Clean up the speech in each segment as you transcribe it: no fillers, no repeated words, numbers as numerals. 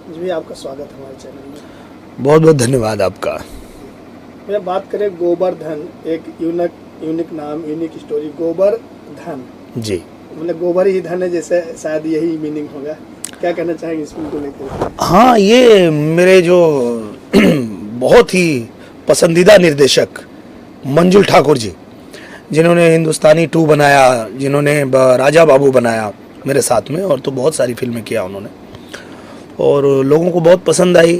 जी आपका स्वागत है हमारे चैनल में। बहुत बहुत धन्यवाद आपका। मैं बात करें गोवर्धन, एक यूनिक नाम, यूनिक स्टोरी, गोवर्धन जी, मतलब गोबर ही धन है, जैसे शायद यही मीनिंग होगा। क्या कहना चाहेंगे इस फिल्म को लेकर? हाँ, ये मेरे जो बहुत ही पसंदीदा निर्देशक मंजुल ठाकुर जी, जिन्होंने हिंदुस्तानी 2 बनाया, जिन्होंने राजा बाबू बनाया मेरे साथ में, और तो बहुत सारी फिल्में किया उन्होंने, और लोगों को बहुत पसंद आई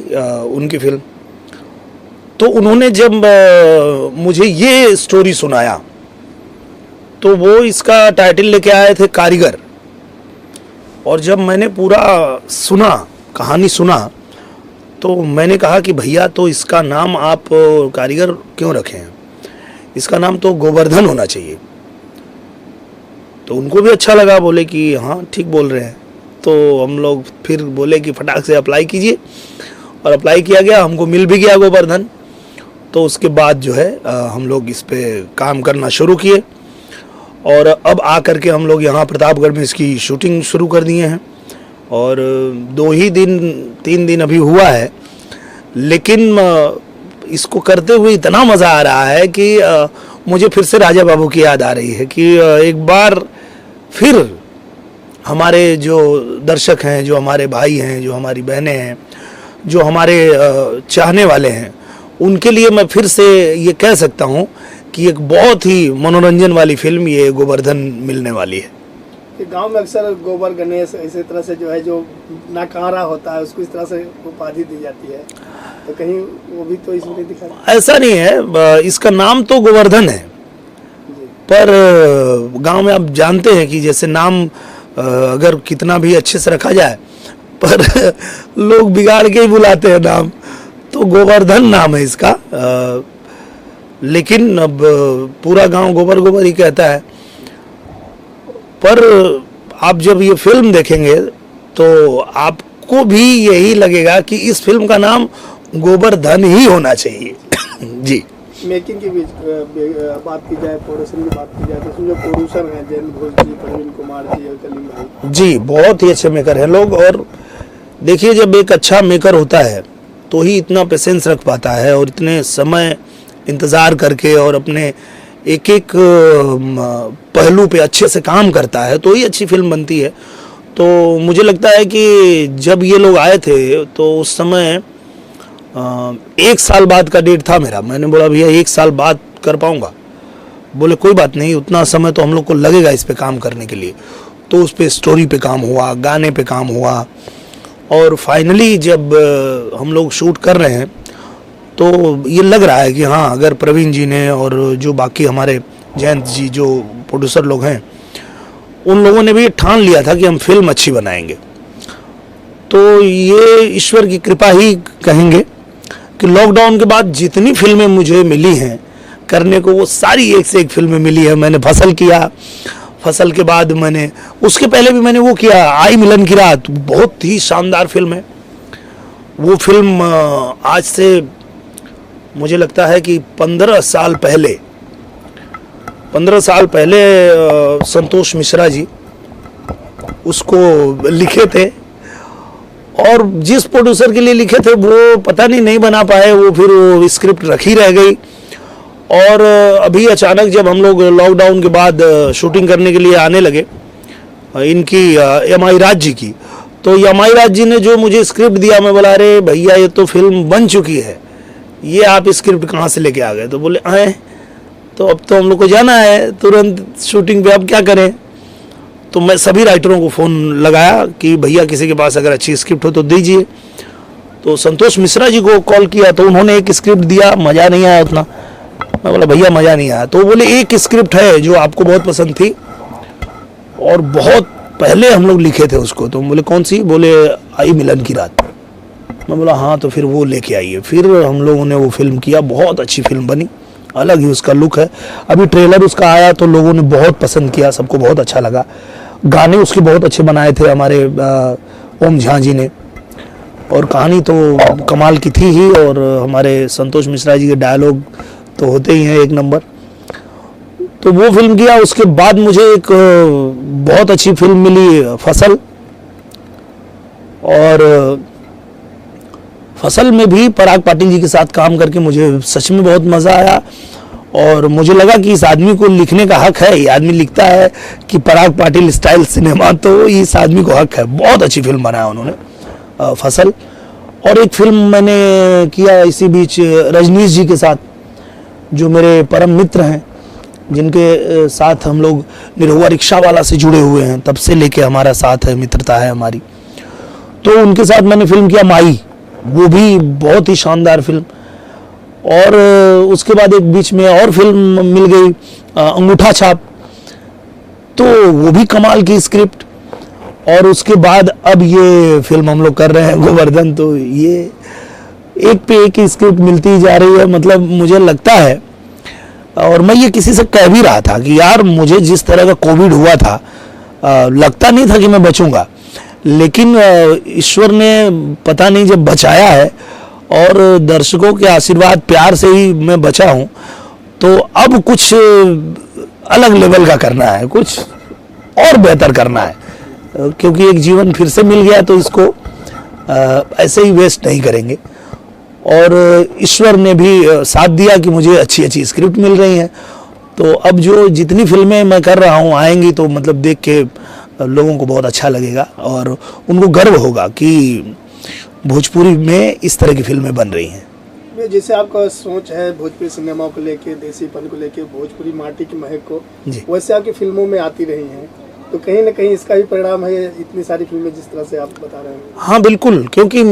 उनकी फिल्म। तो उन्होंने जब मुझे ये स्टोरी सुनाया तो वो इसका टाइटल लेके आए थे कारीगर, और जब मैंने पूरा सुना, कहानी सुना, तो मैंने कहा कि भैया तो इसका नाम आप कारीगर क्यों रखे हैं, इसका नाम तो गोवर्धन होना चाहिए। तो उनको भी अच्छा लगा, बोले कि हाँ ठीक बोल रहे हैं। तो हम लोग फिर बोले कि फटाक से अप्लाई कीजिए, और अप्लाई किया गया, हमको मिल भी गया गोवर्धन। तो उसके बाद जो है हम लोग इस पे काम करना शुरू किए, और अब आकर के हम लोग यहाँ प्रतापगढ़ में इसकी शूटिंग शुरू कर दिए हैं, और 3 दिन अभी हुआ है। लेकिन इसको करते हुए इतना मज़ा आ रहा है कि मुझे फिर से राजा बाबू की याद आ रही है कि एक बार फिर हमारे जो दर्शक हैं, जो हमारे भाई हैं, जो हमारी बहनें हैं, जो हमारे चाहने वाले हैं, उनके लिए मैं फिर से ये कह सकता हूँ कि एक बहुत ही मनोरंजन वाली फिल्म ये गोवर्धन मिलने वाली है। गांव में अक्सर गोबर गणेश इसी तरह से जो है, जो नाकारा होता है उसको इस तरह से उपाधि दी जाती है, तो कहीं वो भी तो इसमें दिखा? ऐसा नहीं है, इसका नाम तो गोवर्धन है, पर गांव में आप जानते हैं कि जैसे नाम अगर कितना भी अच्छे से रखा जाए, पर लोग बिगाड़ के ही बुलाते हैं नाम। तो गोवर्धन नाम है इसका, लेकिन अब पूरा गांव गोबर गोबर ही कहता है। पर आप जब ये फिल्म देखेंगे तो आपको भी यही लगेगा कि इस फिल्म का नाम गोवर्धन ही होना चाहिए। जी। मेकिंग की बात की जाए, प्रोडक्शन की बात की जाए, तो इसमें जो प्रोड्यूसर हैं जैन घोष जी, प्रवीण कुमार जी और कलीम भाई जी, बहुत ही अच्छे मेकर हैं लोग। और देखिए, जब एक अच्छा मेकर होता है तो ही इतना पेशेंस रख पाता है, और इतने समय इंतज़ार करके और अपने एक एक पहलू पे अच्छे से काम करता है, तो ही अच्छी फिल्म बनती है। तो मुझे लगता है कि जब ये लोग आए थे तो उस समय 1 साल बाद का डेट था मेरा। मैंने बोला भैया 1 साल बाद कर पाऊंगा? बोले कोई बात नहीं, उतना समय तो हम लोग को लगेगा इस पे काम करने के लिए। तो उस पे स्टोरी पे काम हुआ, गाने पे काम हुआ, और फाइनली जब हम लोग शूट कर रहे हैं तो ये लग रहा है कि हाँ, अगर प्रवीण जी ने और जो बाकी हमारे जयंत जी जो प्रोड्यूसर लोग हैं, उन लोगों ने भी ठान लिया था कि हम फिल्म अच्छी बनाएंगे। तो ये ईश्वर की कृपा ही कहेंगे कि लॉकडाउन के बाद जितनी फिल्में मुझे मिली हैं करने को, वो सारी एक से एक फिल्में मिली है। मैंने फसल किया, फसल के बाद मैंने, उसके पहले भी मैंने वो किया, आई मिलन की रात, बहुत ही शानदार फिल्म है वो फिल्म। आज से मुझे लगता है कि 15 साल पहले संतोष मिश्रा जी उसको लिखे थे, और जिस प्रोड्यूसर के लिए लिखे थे वो पता नहीं बना पाए, वो फिर वो स्क्रिप्ट रखी रह गई। और अभी अचानक जब हम लोग लॉकडाउन के बाद शूटिंग करने के लिए आने लगे इनकी एम.आई. राज जी की, तो एम.आई. राज जी ने जो मुझे स्क्रिप्ट दिया, मैं बोला अरे भैया ये तो फिल्म बन चुकी है, ये आप स्क्रिप्ट कहाँ से लेके आ गए? तो बोले आए, तो अब तो हम लोग को जाना है तुरंत शूटिंग पे, अब क्या करें? तो मैं सभी राइटरों को फ़ोन लगाया कि भैया किसी के पास अगर अच्छी स्क्रिप्ट हो तो दीजिए। तो संतोष मिश्रा जी को कॉल किया, तो उन्होंने एक स्क्रिप्ट दिया, मज़ा नहीं आया उतना। मैं बोला भैया मज़ा नहीं आया। तो बोले एक स्क्रिप्ट है जो आपको बहुत पसंद थी और बहुत पहले हम लोग लिखे थे उसको। तो बोले कौन सी? बोले आई मिलन की रात। मैं बोला हाँ, तो फिर वो लेके आइए। फिर हम लोगों ने वो फिल्म किया, बहुत अच्छी फिल्म बनी, अलग ही उसका लुक है। अभी ट्रेलर उसका आया तो लोगों ने बहुत पसंद किया, सबको बहुत अच्छा लगा। गाने उसके बहुत अच्छे बनाए थे हमारे ओम झा जी ने, और कहानी तो कमाल की थी ही, और हमारे संतोष मिश्रा जी के डायलॉग तो होते ही हैं एक नंबर। तो वो फिल्म किया। उसके बाद मुझे एक बहुत अच्छी फिल्म मिली फसल, और फसल में भी पराग पाटिल जी के साथ काम करके मुझे सच में बहुत मज़ा आया और मुझे लगा कि इस आदमी को लिखने का हक है। ये आदमी लिखता है कि पराग पाटिल स्टाइल सिनेमा, तो इस आदमी को हक है। बहुत अच्छी फिल्म बनाया उन्होंने फसल। और एक फिल्म मैंने किया इसी बीच रजनीश जी के साथ, जो मेरे परम मित्र हैं, जिनके साथ हम लोग निरहुआ रिक्शा वाला से जुड़े हुए हैं, तब से लेके हमारा साथ है, मित्रता है हमारी। तो उनके साथ मैंने फिल्म किया माई, वो भी बहुत ही शानदार फिल्म। और उसके बाद एक बीच में और फिल्म मिल गई अंगूठा छाप, तो वो भी कमाल की स्क्रिप्ट। और उसके बाद अब ये फिल्म हम लोग कर रहे हैं गोवर्धन, तो ये एक पे एक ही स्क्रिप्ट मिलती जा रही है। मतलब मुझे लगता है, और मैं ये किसी से कह भी रहा था कि यार मुझे जिस तरह का कोविड हुआ था, लगता नहीं था कि मैं बचूंगा, लेकिन ईश्वर ने पता नहीं जब बचाया है और दर्शकों के आशीर्वाद प्यार से ही मैं बचा हूँ। तो अब कुछ अलग लेवल का करना है, कुछ और बेहतर करना है, क्योंकि एक जीवन फिर से मिल गया, तो इसको ऐसे ही वेस्ट नहीं करेंगे। और ईश्वर ने भी साथ दिया कि मुझे अच्छी अच्छी स्क्रिप्ट मिल रही हैं। तो अब जो जितनी फिल्में मैं कर रहा हूँ आएंगी, तो मतलब देख के लोगों को बहुत अच्छा लगेगा और उनको गर्व होगा कि भोजपुरी में इस तरह की फिल्में बन रही हैं। जैसे आपका सोच है भोजपुरी सिनेमा को लेके, देसीपन को लेके, भोजपुरी माटी की महक को, वैसे आपकी फिल्मों में आती रही हैं, तो कहीं ना कहीं इसका भी परिणाम है इतनी सारी फिल्में जिस तरह से आप बता रहे हैं। हाँ बिल्कुल, क्योंकि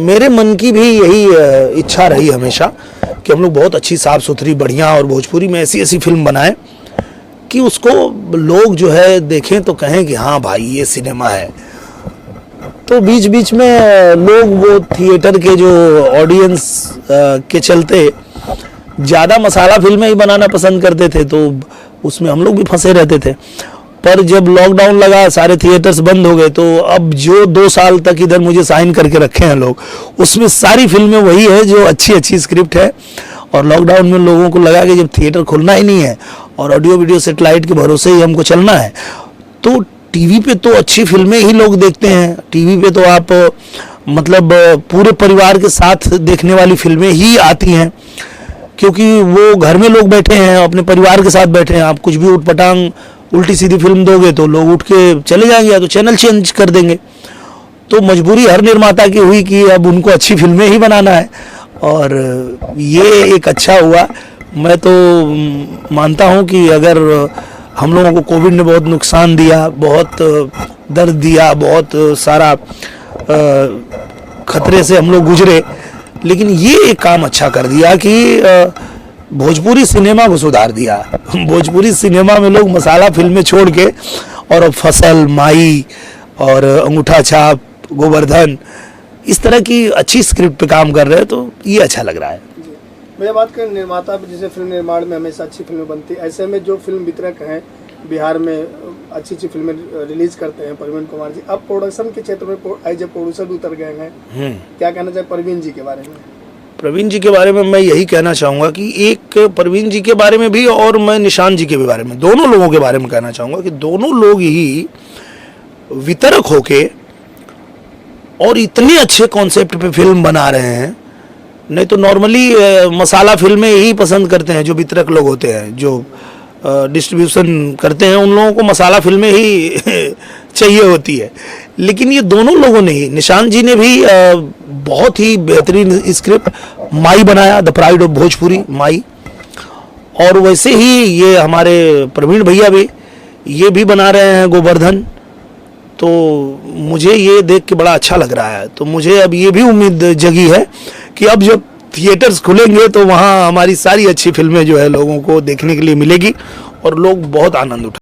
मेरे मन की भी यही इच्छा रही हमेशा कि हम लोग बहुत अच्छी साफ सुथरी बढ़िया और भोजपुरी में ऐसी ऐसी फिल्म बनाएं कि उसको लोग जो है देखें तो कहें कि हाँ भाई ये सिनेमा है। तो बीच बीच में लोग वो थिएटर के जो ऑडियंस के चलते ज़्यादा मसाला फिल्में ही बनाना पसंद करते थे, तो उसमें हम लोग भी फंसे रहते थे। पर जब लॉकडाउन लगा, सारे थिएटर्स बंद हो गए, तो अब जो 2 साल तक इधर मुझे साइन करके रखे हैं लोग, उसमें सारी फिल्में वही है जो अच्छी अच्छी स्क्रिप्ट है। और लॉकडाउन में लोगों को लगा कि जब थिएटर खुलना ही नहीं है और ऑडियो वीडियो सेटेलाइट के भरोसे ही हमको चलना है, तो टीवी पे तो अच्छी फिल्में ही लोग देखते हैं। टीवी पे तो आप मतलब पूरे परिवार के साथ देखने वाली फिल्में ही आती हैं, क्योंकि वो घर में लोग बैठे हैं, अपने परिवार के साथ बैठे हैं। आप कुछ भी उठपटांग उल्टी सीधी फिल्म दोगे तो लोग उठ के चले जाएंगे या तो चैनल चेंज कर देंगे। तो मजबूरी हर निर्माता की हुई कि अब उनको अच्छी फिल्में ही बनाना है, और ये एक अच्छा हुआ। मैं तो मानता हूँ कि अगर हम लोगों को कोविड ने बहुत नुकसान दिया, बहुत दर्द दिया, बहुत सारा खतरे से हम लोग गुजरे, लेकिन ये एक काम अच्छा कर दिया कि भोजपुरी सिनेमा को सुधार दिया। भोजपुरी सिनेमा में लोग मसाला फिल्में छोड़ के और अब फसल, माई और अंगूठा छाप, गोवर्धन, इस तरह की अच्छी स्क्रिप्ट पे काम कर रहे हैं, तो ये अच्छा लग रहा है। मैं बात करें निर्माता, जैसे फिल्म निर्माण में हमेशा अच्छी फिल्में बनती है, ऐसे में जो फिल्म वितरक हैं बिहार में अच्छी अच्छी फिल्में रिलीज करते हैं, प्रवीण कुमार जी, अब प्रोडक्शन के क्षेत्र में एज ए प्रोड्यूसर भी उतर गए हैं, क्या कहना चाहिए प्रवीण जी के बारे में? प्रवीण जी के बारे में मैं यही कहना चाहूँगा कि एक प्रवीण जी के बारे में भी और मैं निशान जी के बारे में, दोनों लोगों के बारे में कहना चाहूँगा कि दोनों लोग ही वितरक होके और इतने अच्छे कॉन्सेप्ट पे फिल्म बना रहे हैं। नहीं तो नॉर्मली मसाला फिल्में ही पसंद करते हैं जो वितरक लोग होते हैं, जो डिस्ट्रीब्यूशन करते हैं, उन लोगों को मसाला फिल्में ही चाहिए होती है। लेकिन ये दोनों लोगों ने ही, निशान जी ने भी बहुत ही बेहतरीन स्क्रिप्ट माई बनाया, द प्राइड ऑफ भोजपुरी माई, और वैसे ही ये हमारे प्रवीण भैया भी ये भी बना रहे हैं गोवर्धन। तो मुझे ये देख के बड़ा अच्छा लग रहा है। तो मुझे अब ये भी उम्मीद जगी है कि अब जब थिएटर्स खुलेंगे तो वहाँ हमारी सारी अच्छी फिल्में जो है लोगों को देखने के लिए मिलेगी और लोग बहुत आनंद उठा